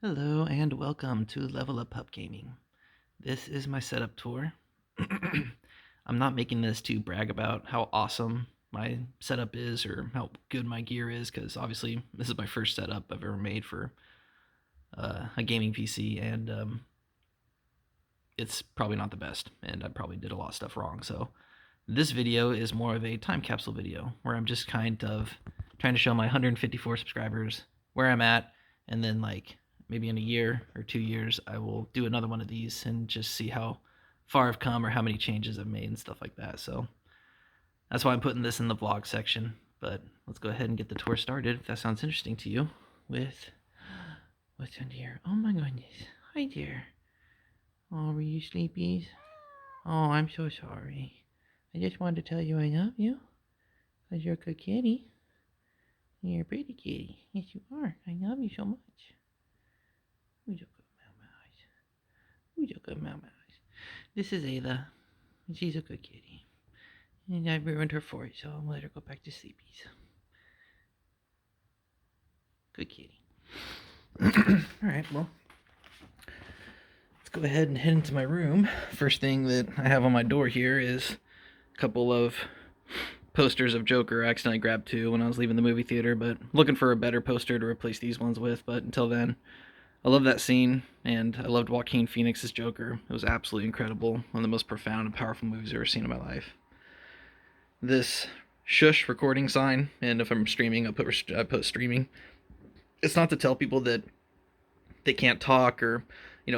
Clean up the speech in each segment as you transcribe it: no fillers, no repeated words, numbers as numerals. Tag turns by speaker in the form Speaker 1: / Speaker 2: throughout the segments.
Speaker 1: Hello and welcome to Level Up Pup Gaming. This is my setup tour. I'm not making this to brag about how awesome my setup is or how good my gear is, because obviously this is my first setup I've ever made for a gaming PC, and it's probably not the best, and I probably did a lot of stuff wrong. So this video is more of a time capsule video where I'm just kind of trying to show my 154 subscribers where I'm at, and then like maybe in a year or 2 years I will do another one of these and just see how far I've come or how many changes I've made and stuff like that. So that's why I'm putting this in the vlog section. But let's go ahead and get the tour started if that sounds interesting to you. With what's under here? Oh my goodness. Hi there. Oh, were you sleepies? Oh, I'm so sorry. I just wanted to tell you I love you, because you're a good kitty. You're a pretty kitty. Yes, you are. I love you so much. Who's a good mama? Who's a good mama? This is Ayla, and she's a good kitty. And I ruined her for it, so I'll let her go back to sleepies. Good kitty. Alright, well, let's go ahead and head into my room. First thing that I have on my door here is a couple of posters of Joker. I accidentally grabbed two when I was leaving the movie theater, but looking for a better poster to replace these ones with. But until then, I love that scene, and I loved Joaquin Phoenix's Joker. It was absolutely incredible. One of the most profound and powerful movies I've ever seen in my life. This shush recording sign, and if I'm streaming, I put streaming. It's not to tell people that they can't talk or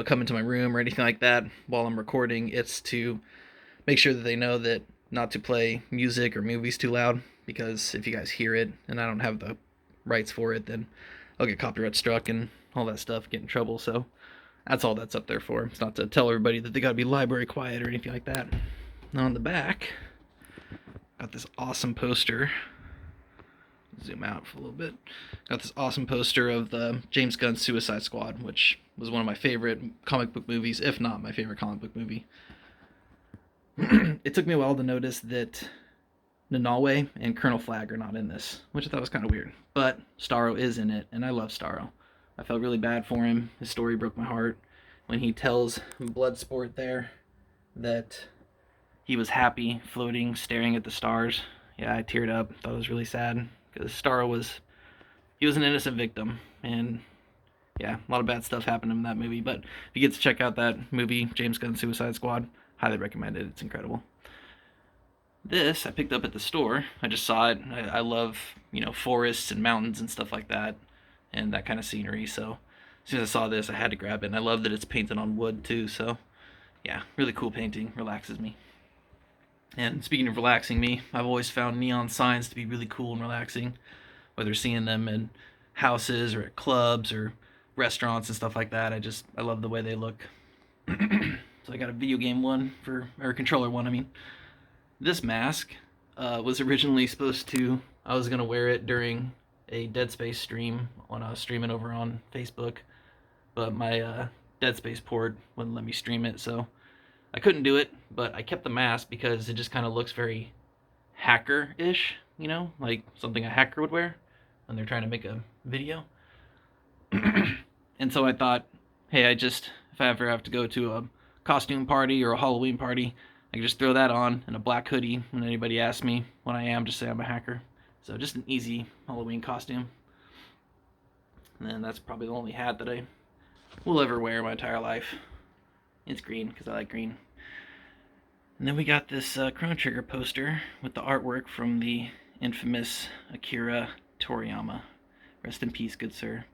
Speaker 1: come into my room or anything like that while I'm recording. It's to make sure that they know that not to play music or movies too loud, because if you guys hear it and I don't have the rights for it, then I'll get copyright struck and all that stuff, get in trouble. So that's all that's up there for. It's not to tell everybody that they gotta be library quiet or anything like that. Now on the back, got this awesome poster. Zoom out for a little bit. Got this awesome poster of the James Gunn Suicide Squad, which was one of my favorite comic book movies, if not my favorite comic book movie. It took me a while to notice that Nanawe and Colonel Flag are not in this, which I thought was kind of weird. But Starro is in it, and I love Starro. I felt really bad for him. His story broke my heart when he tells Bloodsport there that he was happy floating, staring at the stars. Yeah, I teared up. Thought it was really sad, because Starro was an innocent victim, and yeah, a lot of bad stuff happened in that movie. But if you get to check out that movie, James Gunn Suicide Squad, highly recommend it. It's incredible. This I picked up at the store. I just saw it. I love forests and mountains and stuff like that, and that kind of scenery. So as soon as I saw this, I had to grab it. And I love that it's painted on wood too. So yeah, really cool painting. Relaxes me. And speaking of relaxing me, I've always found neon signs to be really cool and relaxing, whether seeing them in houses or at clubs or restaurants and stuff like that. I love the way they look. So I got a video game one or a controller one. I mean, this mask was originally supposed to. I was gonna wear it during a Dead Space stream when I was streaming over on Facebook, but my Dead Space port wouldn't let me stream it, so I couldn't do it. But I kept the mask because it just kind of looks very hacker-ish, like something a hacker would wear when they're trying to make a video. And so I thought, hey, if I ever have to go to a costume party or a Halloween party, I can just throw that on in a black hoodie. When anybody asks me what I am, just say I'm a hacker. So just an easy Halloween costume. And then that's probably the only hat that I will ever wear my entire life. It's green because I like green. And then we got this Chrono Trigger poster with the artwork from the infamous Akira Toriyama. Rest in peace, good sir.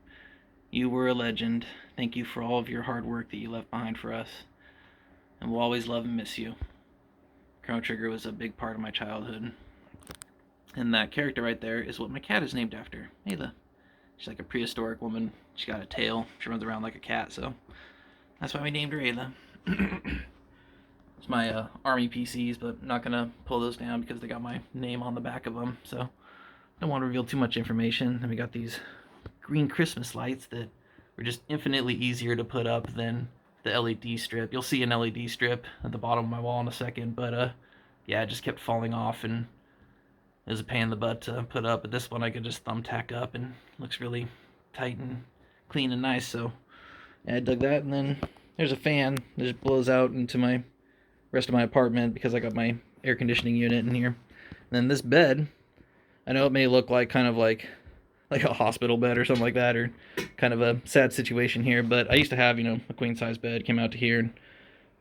Speaker 1: You were a legend. Thank you for all of your hard work that you left behind for us. And we'll always love and miss you. Chrono Trigger was a big part of my childhood. And that character right there is what my cat is named after, Ayla. She's like a prehistoric woman. She got a tail. She runs around like a cat, so that's why we named her Ayla. It's my army PCs, but I'm not gonna pull those down because they got my name on the back of them, so don't want to reveal too much information. And we got these green Christmas lights that were just infinitely easier to put up than the LED strip. You'll see an LED strip at the bottom of my wall in a second, but yeah, it just kept falling off, and it was a pain in the butt to put up. But this one I could just thumbtack up, and looks really tight and clean and nice. So And I dug that, and then there's a fan that just blows out into my rest of my apartment because I got my air conditioning unit in here. And then this bed, I know it may look like kind of like a hospital bed or something like that, or kind of a sad situation here, but I used to have, a queen size bed, came out to here, and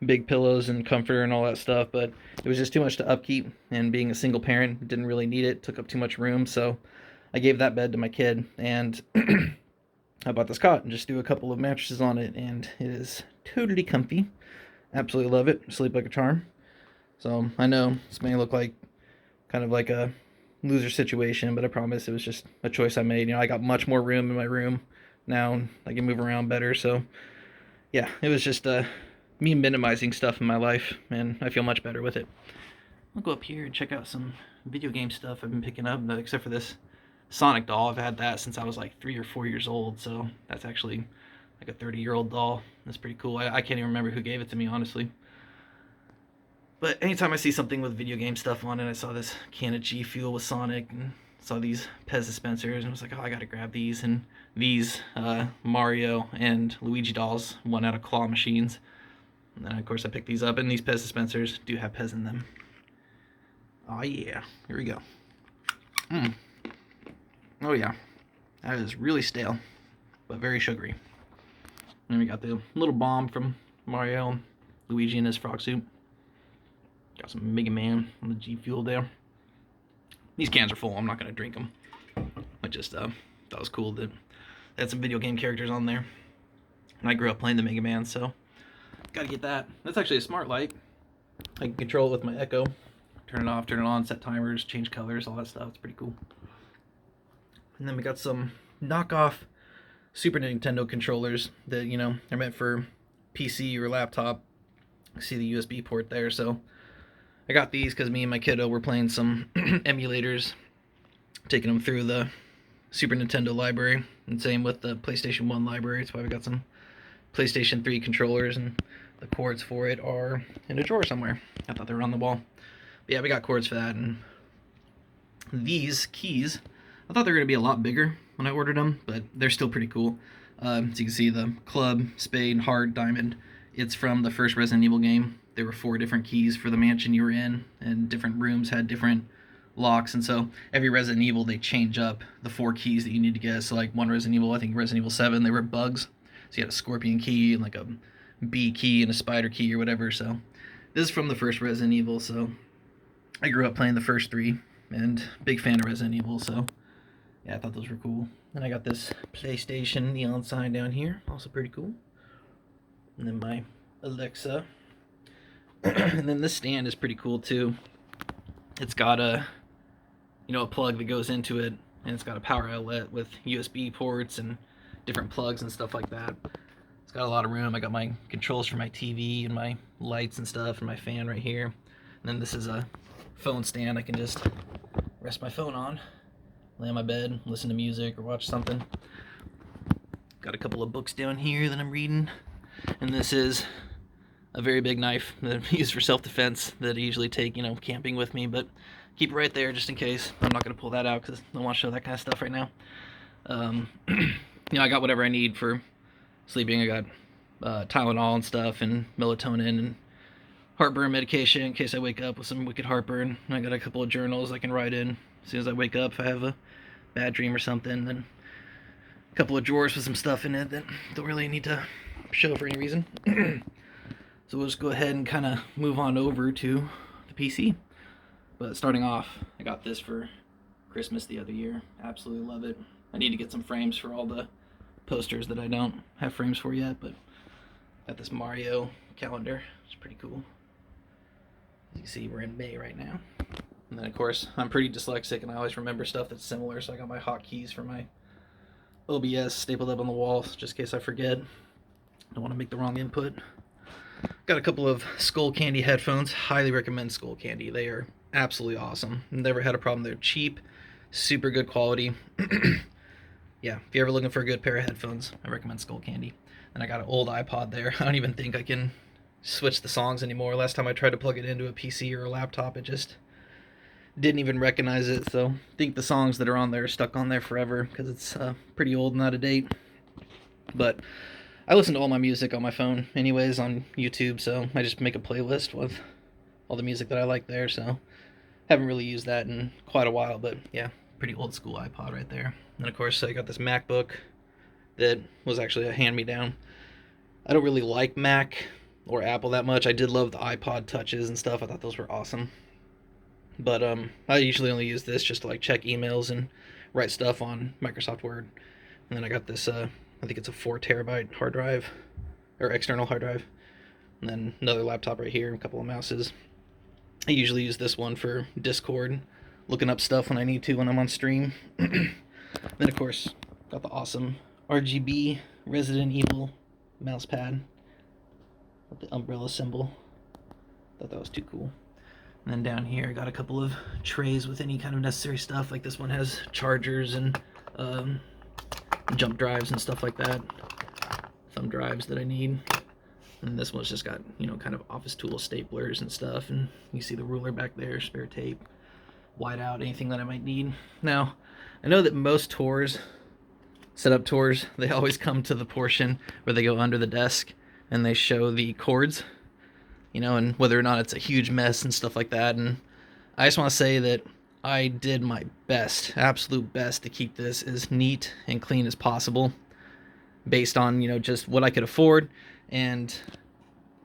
Speaker 1: big pillows and comforter and all that stuff, but it was just too much to upkeep, and being a single parent, didn't really need it, took up too much room, so I gave that bed to my kid, and I bought this cot and just do a couple of mattresses on it, and it is totally comfy. Absolutely love it. Sleep like a charm. So I know this may look like kind of like a loser situation, but I promise it was just a choice I made. I got much more room in my room now. I can move around better. So yeah, it was just me minimizing stuff in my life, and I feel much better with it. I'll go up here and check out some video game stuff I've been picking up, except for this Sonic doll. I've had that since I was like 3 or 4 years old, so that's actually like a 30-year-old doll. That's pretty cool. I can't even remember who gave it to me, honestly. But anytime I see something with video game stuff on it, I saw this can of G Fuel with Sonic, and saw these Pez dispensers, and I was like, oh, I gotta grab these. And these Mario and Luigi dolls, one out of claw machines. And then, of course, I picked these up, and these Pez dispensers do have Pez in them. Oh, yeah. Here we go. Oh, yeah. That is really stale, but very sugary. And then we got the little bomb from Mario, Luigi in his frog suit. Got some Mega Man on the G Fuel there. These cans are full. I'm not going to drink them. I just thought it was cool that they had some video game characters on there. And I grew up playing the Mega Man, so got to get that. That's actually a smart light. I can control it with my Echo. Turn it off, turn it on, set timers, change colors, all that stuff. It's pretty cool. And then we got some knockoff Super Nintendo controllers that, are meant for PC or laptop. See the USB port there, so I got these because me and my kiddo were playing some emulators, taking them through the Super Nintendo library, and same with the PlayStation 1 library. That's why we got some PlayStation 3 controllers, and the cords for it are in a drawer somewhere. I thought they were on the wall. But yeah, we got cords for that, and these keys, I thought they were going to be a lot bigger when I ordered them, but they're still pretty cool. So you can see the club, spade, heart, diamond. It's from the first Resident Evil game. There were 4 different keys for the mansion you were in, and different rooms had different locks, and so every Resident Evil they change up the 4 keys that you need to get. So like one Resident Evil, I think Resident Evil 7, they were bugs. So you had a scorpion key and like a bee key and a spider key or whatever. So this is from the first Resident Evil, so I grew up playing the first 3 and big fan of Resident Evil, so yeah, I thought those were cool. Then I got this PlayStation neon sign down here, also pretty cool. And then my Alexa. And then this stand is pretty cool too. It's got a plug that goes into it, and it's got a power outlet with USB ports and different plugs and stuff like that. It's got a lot of room. I got my controls for my TV and my lights and stuff, and my fan right here. And then this is a phone stand I can just rest my phone on, lay on my bed, listen to music or watch something. Got a couple of books down here that I'm reading, and this is a very big knife that I use for self-defense that I usually take, camping with me, but keep it right there just in case. I'm not going to pull that out because I don't want to show that kind of stuff right now. I got whatever I need for sleeping. I got Tylenol and stuff, and melatonin, and heartburn medication in case I wake up with some wicked heartburn. And I got a couple of journals I can write in as soon as I wake up if I have a bad dream or something. Then a couple of drawers with some stuff in it that don't really need to show for any reason. So we'll just go ahead and kind of move on over to the PC. But starting off, I got this for Christmas the other year. Absolutely love it. I need to get some frames for all the posters that I don't have frames for yet, but got this Mario calendar. It's pretty cool. As you can see, we're in May right now. And then, of course, I'm pretty dyslexic, and I always remember stuff that's similar, so I got my hotkeys for my OBS stapled up on the wall, just in case I forget. Don't want to make the wrong input. Got a couple of Skull Candy headphones. Highly recommend Skull Candy. They are absolutely awesome. Never had a problem. They're cheap, super good quality. Yeah, if you're ever looking for a good pair of headphones, I recommend Skull Candy. And I got an old iPod there. I don't even think I can switch the songs anymore. Last time I tried to plug it into a PC or a laptop, it just didn't even recognize it. So I think the songs that are on there are stuck on there forever because it's pretty old and out of date. But I listen to all my music on my phone anyways on YouTube, so I just make a playlist with all the music that I like there, so haven't really used that in quite a while, but yeah, pretty old school iPod right there. And of course I got this MacBook that was actually a hand-me-down. I don't really like Mac or Apple that much. I did love the iPod touches and stuff. I thought those were awesome. But I usually only use this just to like check emails and write stuff on Microsoft Word. And then I got this I think it's a 4 terabyte hard drive or external hard drive. And then another laptop right here, a couple of mouses. I usually use this one for Discord, looking up stuff when I need to when I'm on stream. Then of course, got the awesome RGB Resident Evil mouse pad with the umbrella symbol. Thought that was too cool. And then down here, I got a couple of trays with any kind of necessary stuff. Like this one has chargers and jump drives and stuff like that. Thumb drives that I need. And this one's just got, you know, kind of office tool staplers and stuff. And you see the ruler back there, spare tape, whiteout, anything that I might need. Now, I know that most tours, setup tours, they always come to the portion where they go under the desk and they show the cords, you know, and whether or not it's a huge mess and stuff like that. And I just want to say that I did my best, absolute best, to keep this as neat and clean as possible based on, you know, just what I could afford and,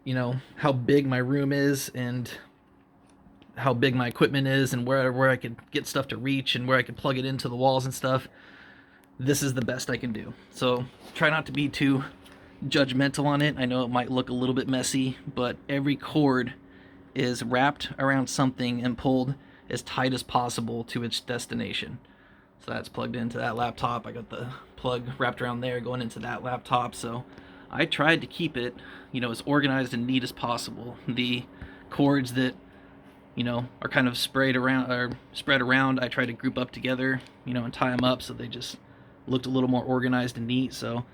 Speaker 1: you know, how big my room is and how big my equipment is and where I could get stuff to reach and where I could plug it into the walls and stuff. This is the best I can do. So try not to be too judgmental on it. I know it might look a little bit messy, but every cord is wrapped around something and pulled as tight as possible to its destination. So that's plugged into that laptop. I got the plug wrapped around there going into that laptop. So I tried to keep it, you know, as organized and neat as possible. The cords that, you know, are kind of spread around, I tried to group up together, you know, and tie them up so they just looked a little more organized and neat. So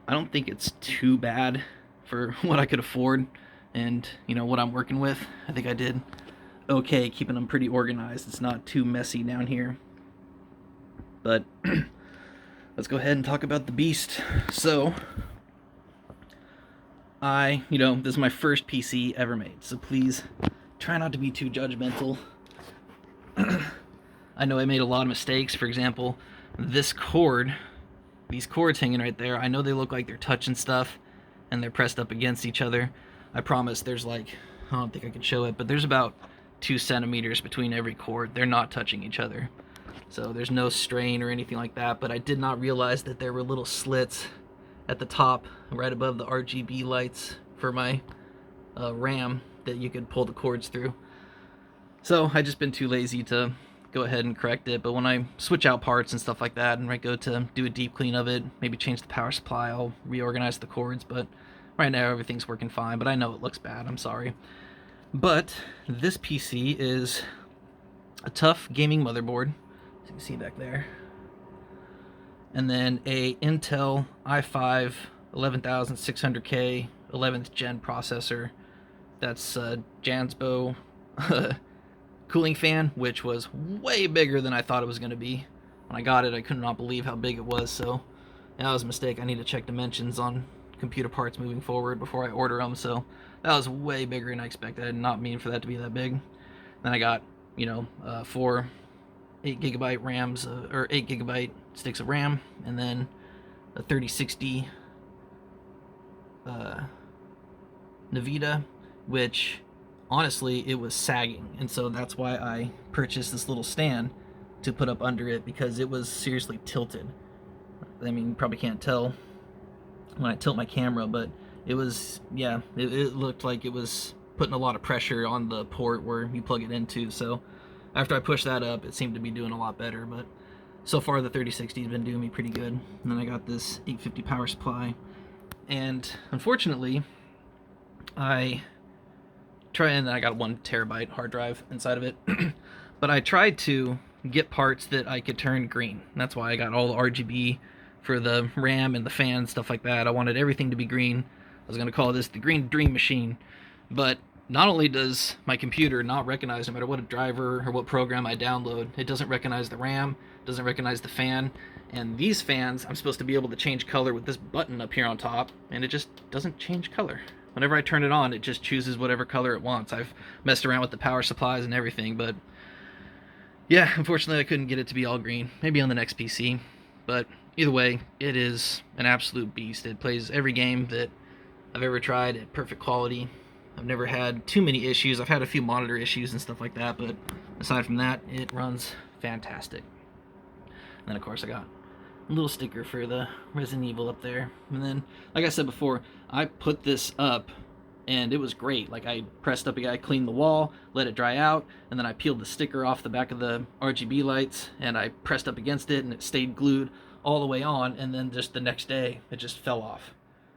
Speaker 1: I don't think it's too bad for what I could afford and, you know, what I'm working with. I think I did okay keeping them pretty organized. It's not too messy down here. But let's go ahead and talk about the beast. So you know, this is my first PC ever made, so please try not to be too judgmental. I know I made a lot of mistakes. For example, this cord, these cords hanging right there, I know they look like they're touching stuff and they're pressed up against each other. I promise there's like, I don't think I can show it, but there's about 2 centimeters between every cord. They're not touching each other. So there's no strain or anything like that, but I did not realize that there were little slits at the top right above the RGB lights for my RAM that you could pull the cords through. So I just been too lazy to go ahead and correct it, but when I switch out parts and stuff like that and I go to do a deep clean of it, maybe change the power supply, I'll reorganize the cords. But right now everything's working fine, but I know it looks bad, I'm sorry. But this PC is a tough gaming motherboard, as you can see back there, and then a Intel i5 11600K 11th gen processor. That's Jansbo cooling fan, which was way bigger than I thought it was going to be. When I got it, I could not believe how big it was, so that was a mistake. I need to check dimensions on computer parts moving forward before I order them, so that was way bigger than I expected. I did not mean for that to be that big. Then I got, you know, 4 8GB RAMs, or 8GB sticks of RAM, and then a 3060 Nvidia, which honestly it was sagging, and so that's why I purchased this little stand to put up under it, because it was seriously tilted. I mean, you probably can't tell when I tilt my camera, but it was, yeah, it looked like it was putting a lot of pressure on the port where you plug it into. So after I pushed that up, it seemed to be doing a lot better, but so far the 3060 has been doing me pretty good. And then I got this 850 power supply, and unfortunately I got 1 terabyte hard drive inside of it. But I tried to get parts that I could turn green. And that's why I got all the RGB for the RAM and the fan, stuff like that. I wanted everything to be green. I was going to call this the Green Dream Machine. But not only does my computer not recognize, no matter what driver or what program I download, it doesn't recognize the RAM, doesn't recognize the fan. And these fans, I'm supposed to be able to change color with this button up here on top, and it just doesn't change color. Whenever I turn it on, it just chooses whatever color it wants. I've messed around with the power supplies and everything, but yeah, unfortunately I couldn't get it to be all green. Maybe on the next PC. But either way, it is an absolute beast. It plays every game that I've ever tried at perfect quality. I've never had too many issues. I've had a few monitor issues and stuff like that, but aside from that, it runs fantastic. And then of course I got a little sticker for the Resident Evil up there. And then, like I said before, I put this up and it was great. Like, I pressed up, I cleaned the wall, let it dry out, and then I peeled the sticker off the back of the RGB lights, and I pressed up against it, and it stayed glued all the way on, and then just the next day, it just fell off.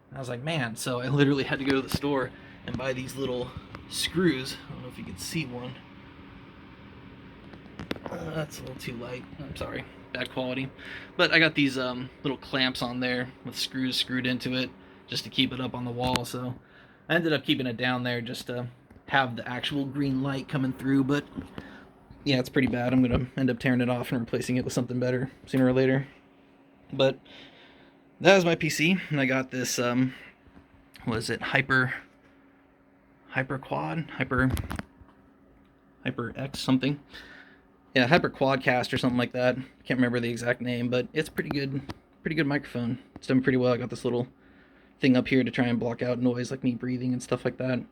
Speaker 1: And I was like, man, so I literally had to go to the store and buy these little screws. I don't know if you can see one. That's a little too light. I'm sorry. Bad quality. But I got these little clamps on there with screws screwed into it just to keep it up on the wall, so I ended up keeping it down there just to have the actual green light coming through, but yeah, it's pretty bad. I'm going to end up tearing it off and replacing it with something better sooner or later. But that was my PC, and I got this, what is it, Hyper X something. Yeah, Hyper Quadcast or something like that. Can't remember the exact name, but it's pretty good microphone. It's done pretty well. I got this little thing up here to try and block out noise like me breathing and stuff like that.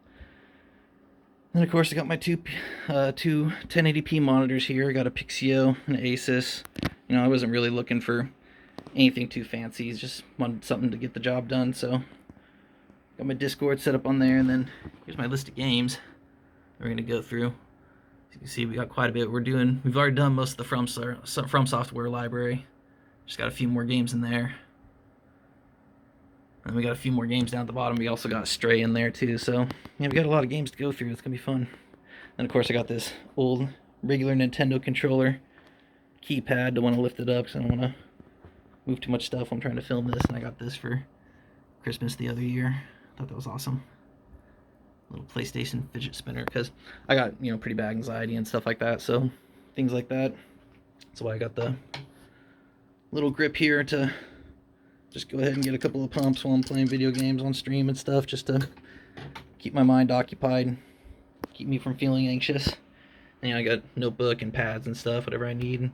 Speaker 1: And of course I got my two 1080p monitors here. I got a Pixio and an Asus. You know, I wasn't really looking for anything too fancy. Just wanted something to get the job done. So got my Discord set up on there, and then here's my list of games we're gonna go through. As you can see, we got quite a bit. We've already done most of the From Software library. Just got a few more games in there. And we got a few more games down at the bottom. We also got Stray in there too. So yeah, we got a lot of games to go through. It's gonna be fun. And of course I got this old regular Nintendo controller keypad. Don't want to lift it up because I don't want to move too much stuff. I'm trying to film this, and I got this for Christmas the other year. Thought that was awesome. Little PlayStation fidget spinner, because I got, you know, pretty bad anxiety and stuff like that. So things like that. That's why I got the little grip here to just go ahead and get a couple of pumps while I'm playing video games on stream and stuff, just to keep my mind occupied, keep me from feeling anxious. And, you know, I got notebook and pads and stuff, whatever I need.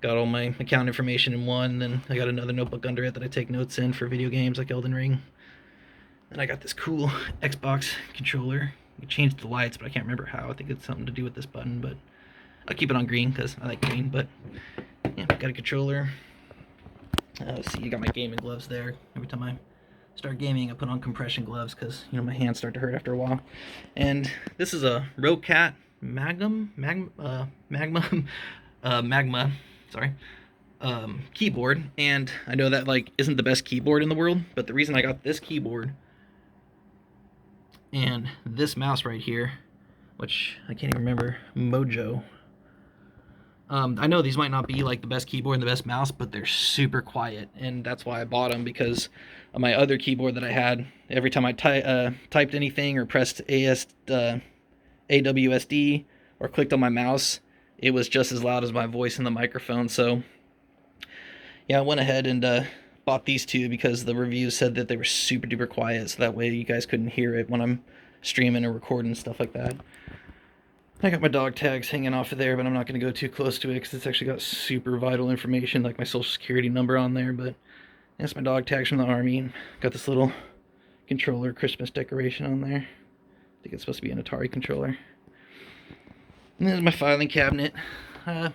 Speaker 1: Got all my account information in one, and I got another notebook under it that I take notes in for video games like Elden Ring. And I got this cool Xbox controller. You change the lights, but I can't remember how. I think it's something to do with this button, but I'll keep it on green because I like green. But yeah, got a controller. Let's see, you got my gaming gloves there. Every time I start gaming, I put on compression gloves because, you know, my hands start to hurt after a while. And this is a Rocat Magma keyboard. And I know that, like, isn't the best keyboard in the world, but the reason I got this keyboard and this mouse right here, which I can't even remember, Mojo. I know these might not be like the best keyboard and the best mouse, but they're super quiet, and that's why I bought them, because on my other keyboard that I had, every time I typed anything or pressed AWSD or clicked on my mouse, it was just as loud as my voice in the microphone. So yeah, I went ahead and bought these two because the reviews said that they were super duper quiet, so that way you guys couldn't hear it when I'm streaming or recording and stuff like that. I got my dog tags hanging off of there, but I'm not going to go too close to it because it's actually got super vital information, like my social security number on there. But that's my dog tags from the army. Got this little controller Christmas decoration on there. I think it's supposed to be an Atari controller. And there's my filing cabinet. I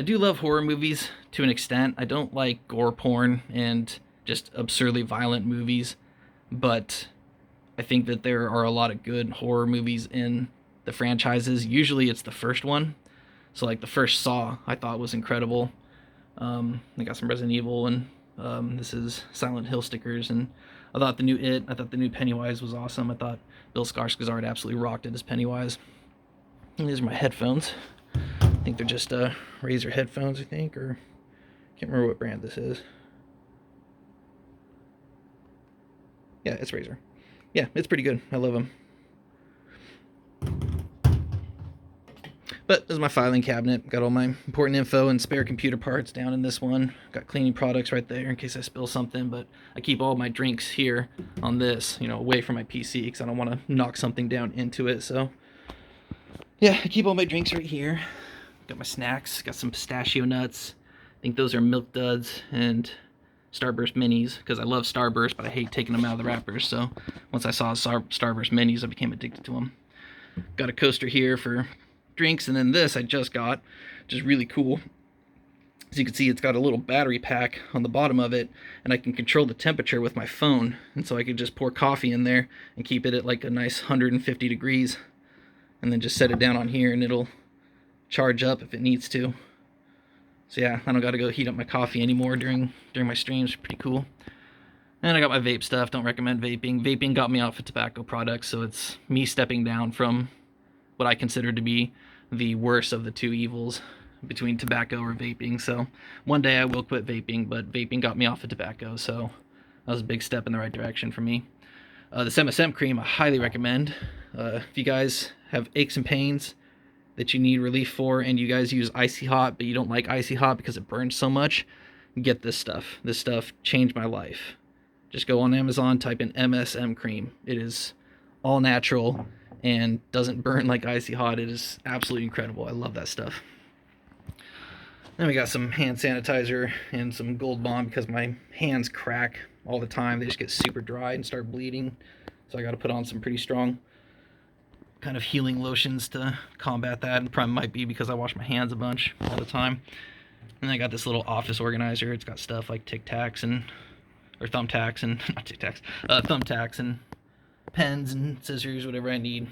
Speaker 1: do love horror movies to an extent. I don't like gore porn and just absurdly violent movies, but I think that there are a lot of good horror movies in the franchises. Usually it's the first one. So like the first Saw I thought was incredible. I got some Resident Evil, and this is Silent Hill stickers, and I thought the new Pennywise was awesome. I thought Bill Skarsgård absolutely rocked it as Pennywise. And these are my headphones. I think they're just Razer headphones, I think, or can't remember what brand this is. Yeah, it's Razer. Yeah, it's pretty good. I love them. But this is my filing cabinet. Got all my important info and spare computer parts down in this one. Got cleaning products right there in case I spill something. But I keep all my drinks here on this, away from my PC because I don't want to knock something down into it. So yeah, I keep all my drinks right here. Got my snacks. Got some pistachio nuts. I think those are Milk Duds and Starburst Minis, because I love Starburst, but I hate taking them out of the wrappers. So once I saw Starburst Minis, I became addicted to them. Got a coaster here for drinks, and then this I just got, which is really cool. As you can see, it's got a little battery pack on the bottom of it, and I can control the temperature with my phone. And so I could just pour coffee in there and keep it at like a nice 150 degrees, and then just set it down on here, and it'll charge up if it needs to. So yeah, I don't got to go heat up my coffee anymore during my streams. Pretty cool. And I got my vape stuff. Don't recommend vaping. Vaping got me off of tobacco products, so it's me stepping down from what I consider to be the worst of the two evils between tobacco or vaping. So one day I will quit vaping, but vaping got me off of tobacco, so that was a big step in the right direction for me. This MSM cream I highly recommend. If you guys have aches and pains that you need relief for, and you guys use icy hot but you don't like icy hot because it burns so much, get this stuff. This stuff changed my life. Just go on Amazon, type in MSM cream. It is all natural and doesn't burn like icy hot. It is absolutely incredible. I love that stuff. Then we got some hand sanitizer and some Gold Bond because my hands crack all the time. They just get super dry and start bleeding. So I got to put on some pretty strong kind of healing lotions to combat that. And probably might be because I wash my hands a bunch all the time. And I got this little office organizer. It's got stuff like Tic Tacs or thumbtacks and not Tic Tacs, thumbtacks and pens and scissors, whatever I need.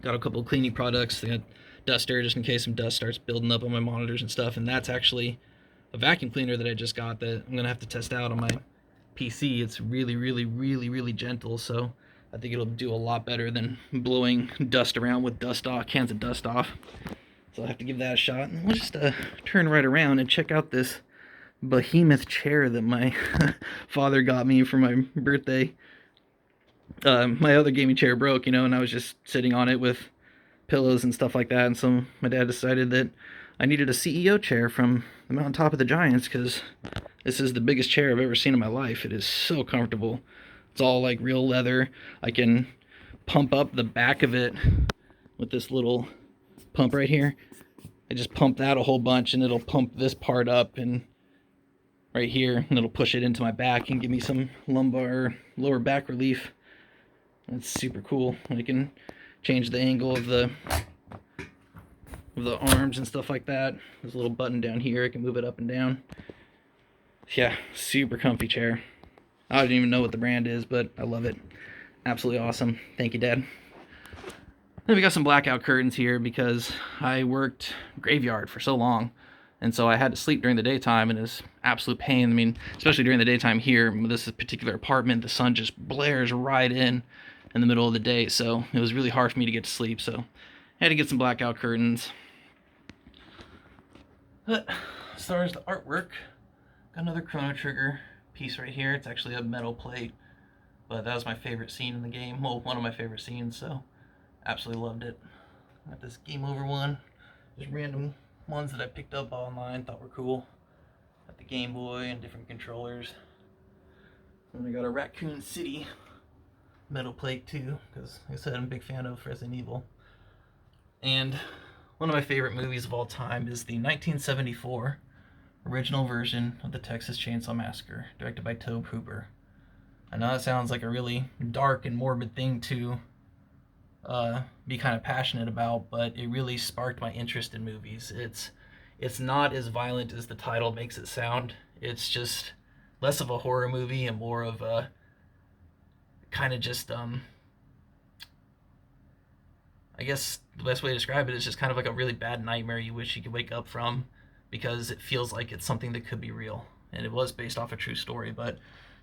Speaker 1: Got a couple of cleaning products. I got duster just in case some dust starts building up on my monitors and stuff. And that's actually a vacuum cleaner that I just got that I'm gonna have to test out on my PC. It's really, really, really, really gentle. So I think it'll do a lot better than blowing dust around with cans of dust off. So I'll have to give that a shot. And we'll just turn right around and check out this behemoth chair that my father got me for my birthday. My other gaming chair broke, and I was just sitting on it with pillows and stuff like that. And so my dad decided that I needed a CEO chair from the mountaintop of the Giants because this is the biggest chair I've ever seen in my life. It is so comfortable. It's all like real leather. I can pump up the back of it with this little pump right here. I just pump that a whole bunch and it'll pump this part up and right here, and it'll push it into my back and give me some lumbar, lower back relief. That's super cool. I can change the angle of the arms and stuff like that. There's a little button down here. I can move it up and down. Yeah, super comfy chair. I don't even know what the brand is, but I love it. Absolutely awesome. Thank you, Dad. Then we got some blackout curtains here because I worked graveyard for so long. And so I had to sleep during the daytime, and it's absolute pain. I mean, especially during the daytime here, this particular apartment, the sun just blares right in the middle of the day. So it was really hard for me to get to sleep. So I had to get some blackout curtains. But as far as the artwork, got another Chrono Trigger piece right here. It's actually a metal plate, but that was my favorite scene in the game. Well, one of my favorite scenes, so absolutely loved it. Got this Game Over one, just random ones that I picked up online, thought were cool. Got the Game Boy and different controllers. And I got a Raccoon City metal plate too, because like I said, I'm a big fan of Resident Evil. And one of my favorite movies of all time is the 1974 original version of the Texas Chainsaw Massacre, directed by Tobe Hooper. I know that sounds like a really dark and morbid thing to be kind of passionate about, but it really sparked my interest in movies. It's not as violent as the title makes it sound. It's just less of a horror movie and more of a kind of just I guess the best way to describe it is just kind of like a really bad nightmare you wish you could wake up from, because it feels like it's something that could be real. And it was based off a true story, but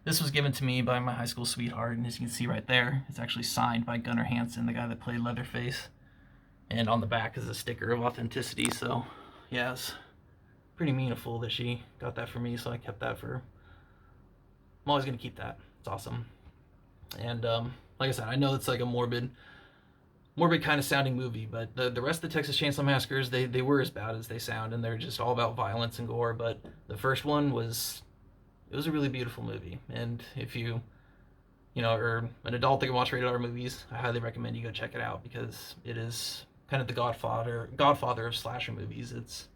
Speaker 1: this was given to me by my high school sweetheart, and as you can see right there, it's actually signed by Gunnar Hansen, the guy that played Leatherface. And on the back is a sticker of authenticity, so yeah, it's pretty meaningful that she got that for me, so I kept that for... I'm always going to keep that. It's awesome. And like I said, I know it's like a morbid morbid kind of sounding movie, but the rest of the Texas Chainsaw Massacres, they were as bad as they sound, and they're just all about violence and gore. But the first one was, it was a really beautiful movie, and if you are an adult that can watch rated R movies, I highly recommend you go check it out because it is kind of the Godfather of slasher movies. It's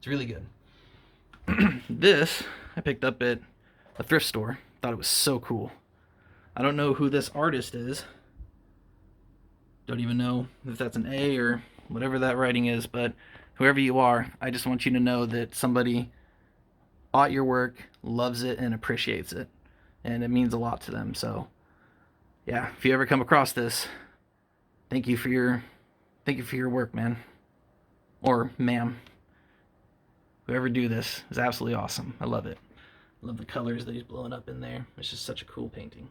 Speaker 1: really good. This I picked up at a thrift store. Thought it was so cool. I don't know who this artist is. Don't even know if that's an A or whatever that writing is, but whoever you are, I just want you to know that somebody bought your work, loves it, and appreciates it. And it means a lot to them. So, yeah, if you ever come across this, thank you for your work, man. Or ma'am. Whoever do this is absolutely awesome. I love it. I love the colors that he's blowing up in there. It's just such a cool painting.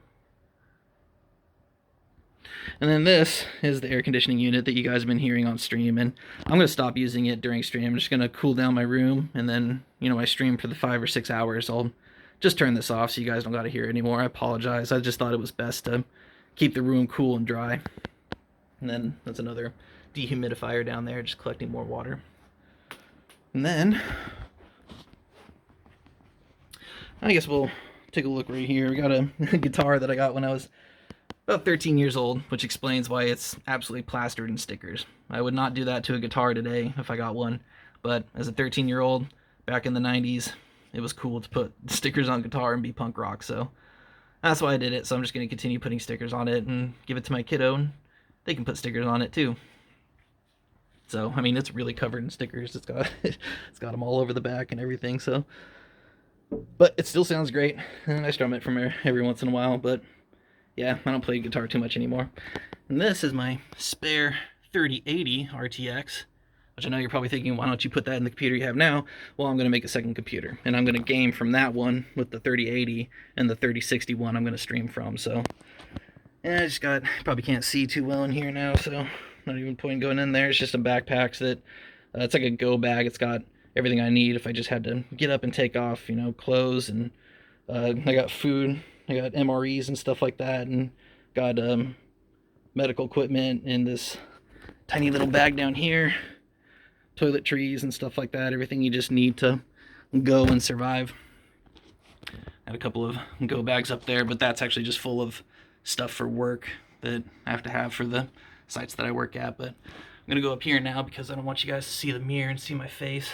Speaker 1: And then this is the air conditioning unit that you guys have been hearing on stream, and I'm going to stop using it during stream. I'm just going to cool down my room, and then, I stream for the 5 or 6 hours. I'll just turn this off so you guys don't got to hear it anymore. I apologize. I just thought it was best to keep the room cool and dry. And then that's another dehumidifier down there, just collecting more water. And then I guess we'll take a look right here. We got a guitar that I got when I was about 13 years old, which explains why it's absolutely plastered in stickers. I would not do that to a guitar today if I got one, but as a 13-year-old back in the 90s, it was cool to put stickers on guitar and be punk rock, so that's why I did it. So I'm just going to continue putting stickers on it and give it to my kiddo, and they can put stickers on it too. So, I mean, it's really covered in stickers. It's got them all over the back and everything, so. But it still sounds great, and I strum it from every once in a while, but yeah, I don't play guitar too much anymore. And this is my spare 3080 RTX, which I know you're probably thinking, why don't you put that in the computer you have now? Well, I'm going to make a second computer, and I'm going to game from that one with the 3080, and the 3061 I'm going to stream from, so. And I just probably can't see too well in here now, so not even point going in there. It's just some backpacks that, it's like a go bag. It's got everything I need if I just had to get up and take off, clothes, and I got food. I got MREs and stuff like that, and got medical equipment in this tiny little bag down here, toiletries and stuff like that, everything you just need to go and survive. Got a couple of go bags up there, but that's actually just full of stuff for work that I have to have for the sites that I work at. But I'm going to go up here now because I don't want you guys to see the mirror and see my face.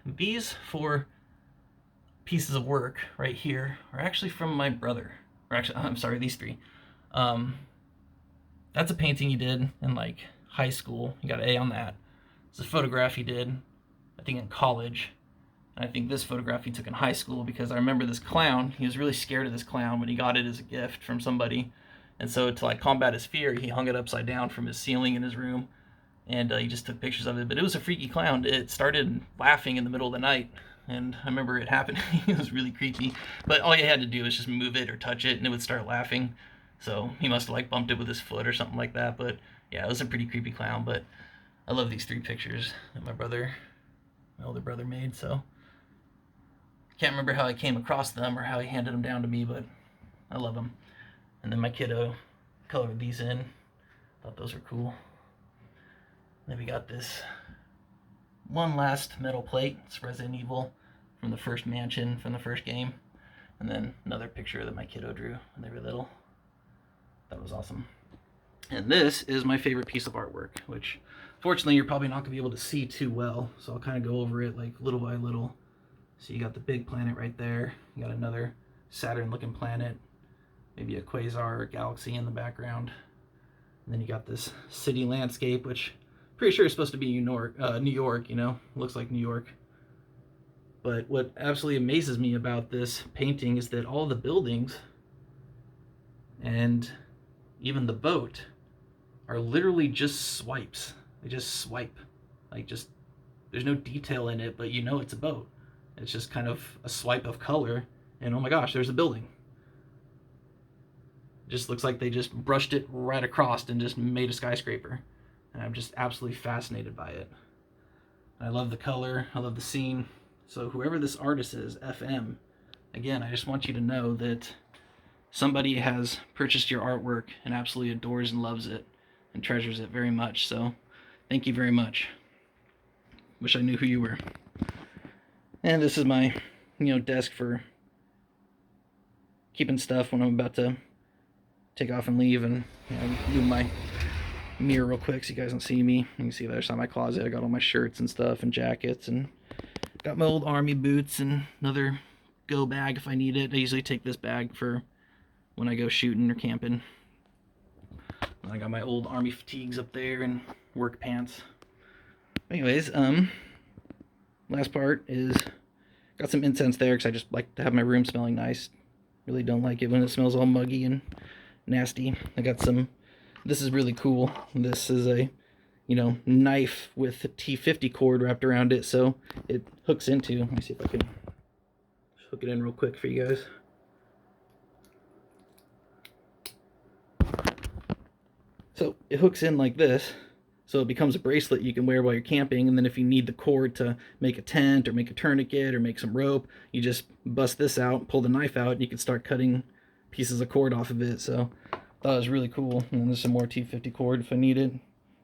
Speaker 1: These 4 pieces of work right here are actually from my brother. Or actually, I'm sorry, these 3. That's a painting he did in like high school. He got an A on that. It's a photograph he did, I think, in college. And I think this photograph he took in high school because I remember this clown. He was really scared of this clown when he got it as a gift from somebody. And so to like combat his fear, he hung it upside down from his ceiling in his room. And he just took pictures of it. But it was a freaky clown. It started laughing in the middle of the night. And I remember it happening. It was really creepy. But all you had to do was just move it or touch it, and it would start laughing. So he must have like bumped it with his foot or something like that. But yeah, it was a pretty creepy clown. But I love these 3 pictures that my older brother made. So I can't remember how I came across them or how he handed them down to me, but I love them. And then my kiddo colored these in. Thought those were cool. Then we got this one last metal plate. It's Resident Evil from the first mansion, from the first game. And then another picture that my kiddo drew when they were little. That was awesome. And this is my favorite piece of artwork, which fortunately you're probably not going to be able to see too well. So I'll kind of go over it like little by little. So you got the big planet right there. You got another Saturn-looking planet. Maybe a quasar or galaxy in the background. And then you got this city landscape, which I'm pretty sure is supposed to be New York, looks like New York. But what absolutely amazes me about this painting is that all the buildings and even the boat are literally just swipes. They just swipe. There's no detail in it, but it's a boat. It's just kind of a swipe of color, and oh my gosh, there's a building. It just looks like they just brushed it right across and just made a skyscraper. And I'm just absolutely fascinated by it. I love the color, I love the scene. So whoever this artist is, FM, again, I just want you to know that somebody has purchased your artwork and absolutely adores and loves it. and treasures it very much. So thank you very much. Wish I knew who you were. And this is my, desk for keeping stuff when I'm about to take off and leave. And move my mirror real quick so you guys don't see me. You can see the other side of my closet. I got all my shirts and stuff and jackets, and got my old army boots and another go bag if I need it. I usually take this bag for when I go shooting or camping. And I got my old army fatigues up there and work pants. Anyways, last part is got some incense there because I just like to have my room smelling nice. Really don't like it when it smells all muggy and nasty. I got some, this is really cool. This is a, knife with a T50 cord wrapped around it, so it hooks into, let me see if I can hook it in real quick for you guys. So it hooks in like this, so it becomes a bracelet you can wear while you're camping, and then if you need the cord to make a tent or make a tourniquet or make some rope, you just bust this out, pull the knife out, and you can start cutting pieces of cord off of it. So I thought it was really cool. And then there's some more T50 cord if I need it.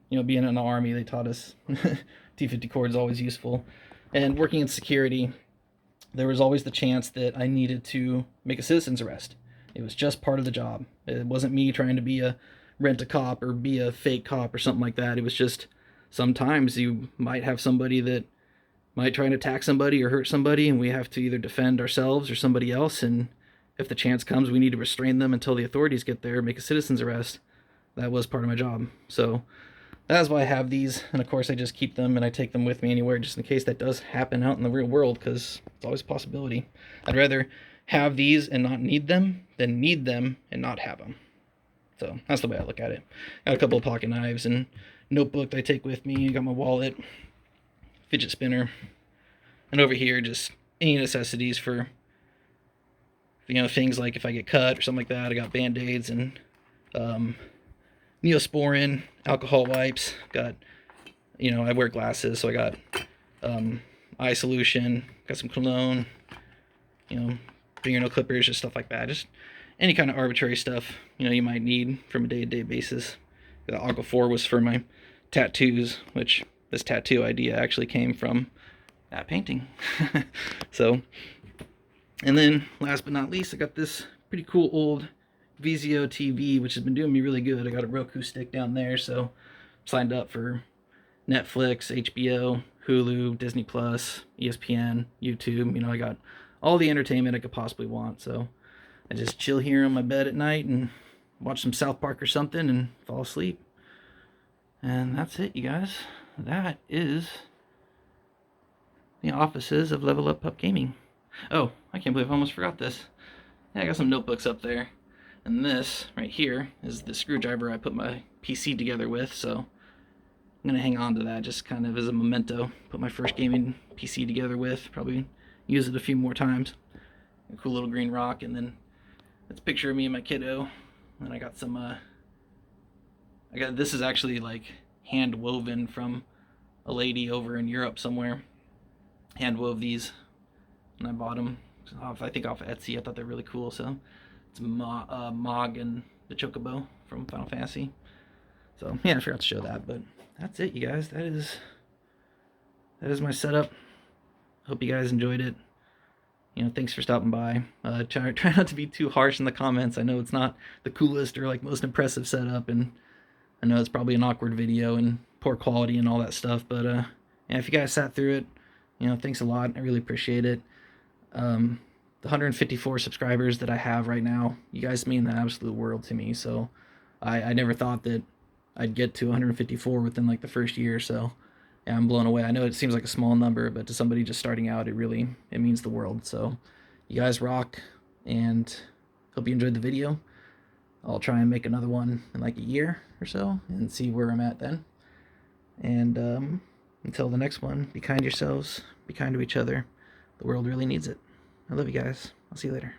Speaker 1: Being in the army, they taught us T50 cord is always useful. And working in security, there was always the chance that I needed to make a citizen's arrest. It was just part of the job. It wasn't me trying to rent a cop or be a fake cop or something like that. It was just sometimes you might have somebody that might try and attack somebody or hurt somebody, and we have to either defend ourselves or somebody else, and if the chance comes we need to restrain them until the authorities get there, make a citizen's arrest. That was part of my job. So that's why I have these, and of course I just keep them and I take them with me anywhere just in case that does happen out in the real world, because it's always a possibility. I'd rather have these and not need them than need them and not have them. So that's the way I look at it. Got a couple of pocket knives and notebook that I take with me. Got my wallet, fidget spinner, and over here just any necessities for things like if I get cut or something like that. I got band-aids and Neosporin, alcohol wipes. Got, I wear glasses, so I got eye solution. Got some cologne. Fingernail clippers, just stuff like that. Just any kind of arbitrary stuff you might need from a day-to-day basis. The Aqua 4 was for my tattoos, which this tattoo idea actually came from that painting. So, and then last but not least, I got this pretty cool old Vizio TV, which has been doing me really good. I got a Roku stick down there, so signed up for Netflix, HBO, Hulu, Disney Plus, ESPN, YouTube. I got all the entertainment I could possibly want. So I just chill here on my bed at night and watch some South Park or something and fall asleep. And that's it, you guys. That is the offices of Level Up Pup Gaming. Oh, I can't believe I almost forgot this. Yeah, I got some notebooks up there. And this right here is the screwdriver I put my PC together with, so I'm going to hang on to that just kind of as a memento. Put my first gaming PC together with, probably use it a few more times. A cool little green rock, and then it's a picture of me and my kiddo. And I got some, this is actually like hand woven from a lady over in Europe somewhere. Hand wove these, and I bought them I think off Etsy. I thought they're really cool, so it's Mog and the Chocobo from Final Fantasy. So yeah, I forgot to show that, but that's it, you guys. That is my setup. Hope you guys enjoyed it. Thanks for stopping by. Try not to be too harsh in the comments. I know it's not the coolest or most impressive setup, and I know it's probably an awkward video and poor quality and all that stuff, but yeah, if you guys sat through it, thanks a lot. I really appreciate it. The 154 subscribers that I have right now, you guys mean the absolute world to me. So I never thought that I'd get to 154 within the first year. So yeah, I'm blown away. I know it seems like a small number, but to somebody just starting out, it means the world. So you guys rock, and hope you enjoyed the video. I'll try and make another one in a year or so and see where I'm at then. And until the next one, be kind to yourselves, be kind to each other. The world really needs it. I love you guys. I'll see you later.